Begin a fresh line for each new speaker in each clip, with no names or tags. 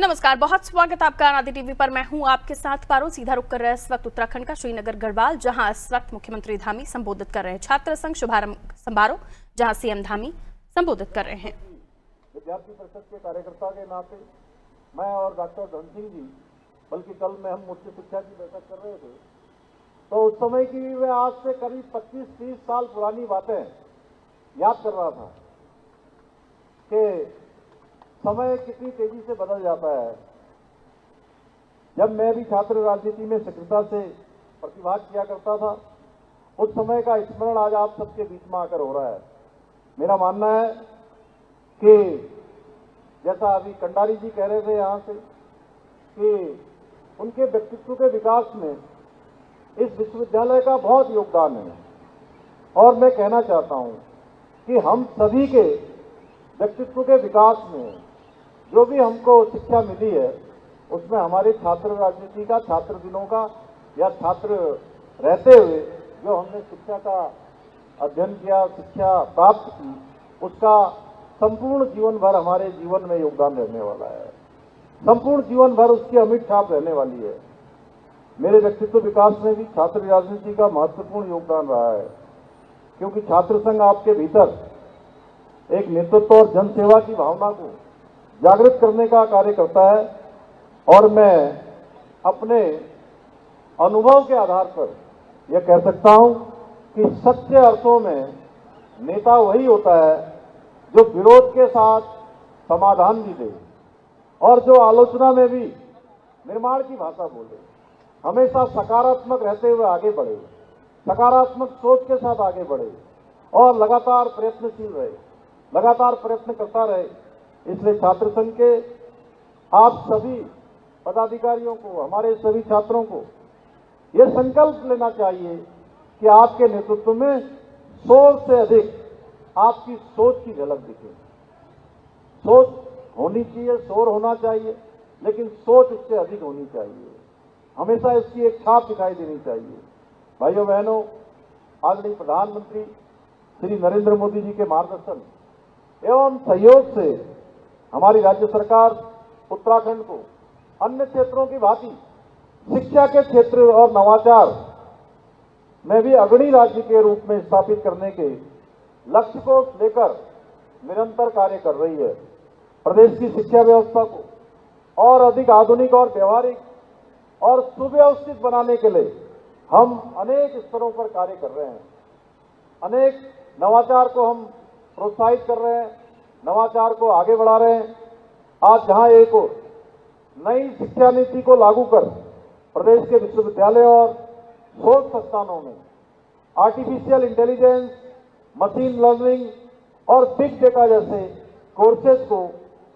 नमस्कार, बहुत स्वागत आपका आदि टीवी पर। मैं हूं आपके साथ पारो। सीधा रुक कर रहे इस वक्त उत्तराखंड का श्रीनगर गढ़वाल, जहां इस वक्त मुख्यमंत्री धामी संबोधित कर रहे हैं छात्र संघ शुभारंभ समारोह, जहां सीएम धामी संबोधित कर रहे हैं।
विद्यार्थी परिषद के कार्यकर्ता के नाते मैं और डॉक्टर धन सिंह जी, बल्कि कल में हम उच्च शिक्षा की बैठक कर रहे थे, तो उस समय की वे आज से करीब 25-30 साल पुरानी बातें याद कर रहा था कि समय कितनी तेजी से बदल जाता है। जब मैं भी छात्र राजनीति में सक्रियता से प्रतिभाग किया करता था, उस समय का स्मरण आज आप सबके बीच में आकर हो रहा है। मेरा मानना है कि जैसा अभी कंडारी जी कह रहे थे यहाँ से कि उनके व्यक्तित्व के विकास में इस विश्वविद्यालय का बहुत योगदान है, और मैं कहना चाहता हूँ कि हम सभी के व्यक्तित्व के विकास में जो भी हमको शिक्षा मिली है, उसमें हमारे छात्र राजनीति का, छात्र दिनों का या छात्र रहते हुए जो हमने शिक्षा का अध्ययन किया, शिक्षा प्राप्त की, उसका संपूर्ण जीवन भर हमारे जीवन में योगदान रहने वाला है। संपूर्ण जीवन भर उसकी अमिट छाप रहने वाली है। मेरे व्यक्तित्व विकास में भी छात्र राजनीति का महत्वपूर्ण योगदान रहा है, क्योंकि छात्र संघ आपके भीतर एक नेतृत्व और जनसेवा की भावना को जागृत करने का कार्य करता है। और मैं अपने अनुभव के आधार पर यह कह सकता हूं कि सच्चे अर्थों में नेता वही होता है जो विरोध के साथ समाधान भी दे और जो आलोचना में भी निर्माण की भाषा बोले, हमेशा सकारात्मक रहते हुए आगे बढ़े, सकारात्मक सोच के साथ आगे बढ़े और लगातार प्रयत्नशील रहे, लगातार प्रयत्न करता रहे। इसलिए छात्र संघ के आप सभी पदाधिकारियों को, हमारे सभी छात्रों को यह संकल्प लेना चाहिए कि आपके नेतृत्व में शोर से अधिक आपकी सोच की झलक दिखे। सोच होनी चाहिए, शोर होना चाहिए, लेकिन सोच उससे अधिक होनी चाहिए। हमेशा इसकी एक छाप दिखाई देनी चाहिए। भाइयों बहनों, आदरणीय प्रधानमंत्री श्री नरेंद्र मोदी जी के मार्गदर्शन एवं सहयोग से हमारी राज्य सरकार उत्तराखंड को अन्य क्षेत्रों की भांति शिक्षा के क्षेत्र और नवाचार में भी अग्रणी राज्य के रूप में स्थापित करने के लक्ष्य को लेकर निरंतर कार्य कर रही है। प्रदेश की शिक्षा व्यवस्था को और अधिक आधुनिक और व्यवहारिक और सुव्यवस्थित बनाने के लिए हम अनेक स्तरों पर कार्य कर रहे हैं। अनेक नवाचार को हम प्रोत्साहित कर रहे हैं, नवाचार को आगे बढ़ा रहे हैं। आज जहां एक और नई शिक्षा नीति को लागू कर प्रदेश के विश्वविद्यालय और शोध संस्थानों में आर्टिफिशियल इंटेलिजेंस, मशीन लर्निंग और बिग डेटा जैसे कोर्सेज को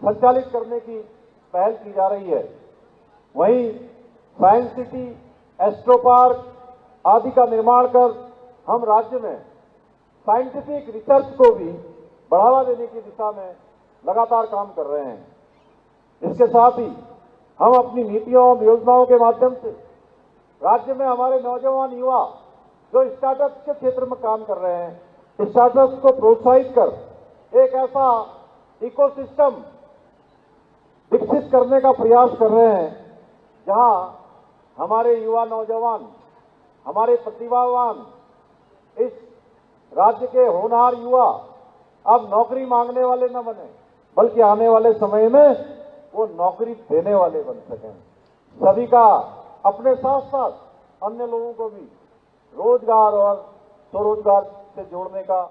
संचालित करने की पहल की जा रही है, वहीं साइंस सिटी, एस्ट्रो पार्क आदि का निर्माण कर हम राज्य में साइंटिफिक रिसर्च को भी बढ़ावा देने की दिशा में लगातार काम कर रहे हैं। इसके साथ ही हम अपनी नीतियों और योजनाओं के माध्यम से राज्य में हमारे नौजवान युवा जो स्टार्टअप के क्षेत्र में काम कर रहे हैं, स्टार्टअप्स को प्रोत्साहित कर एक ऐसा इकोसिस्टम विकसित करने का प्रयास कर रहे हैं जहां हमारे युवा नौजवान, हमारे प्रतिभावान, इस राज्य के होनहार युवा अब नौकरी मांगने वाले न बने, बल्कि आने वाले समय में वो नौकरी देने वाले बन सकें। सभी का अपने साथ साथ अन्य लोगों को भी रोजगार और स्वरोजगार से जोड़ने का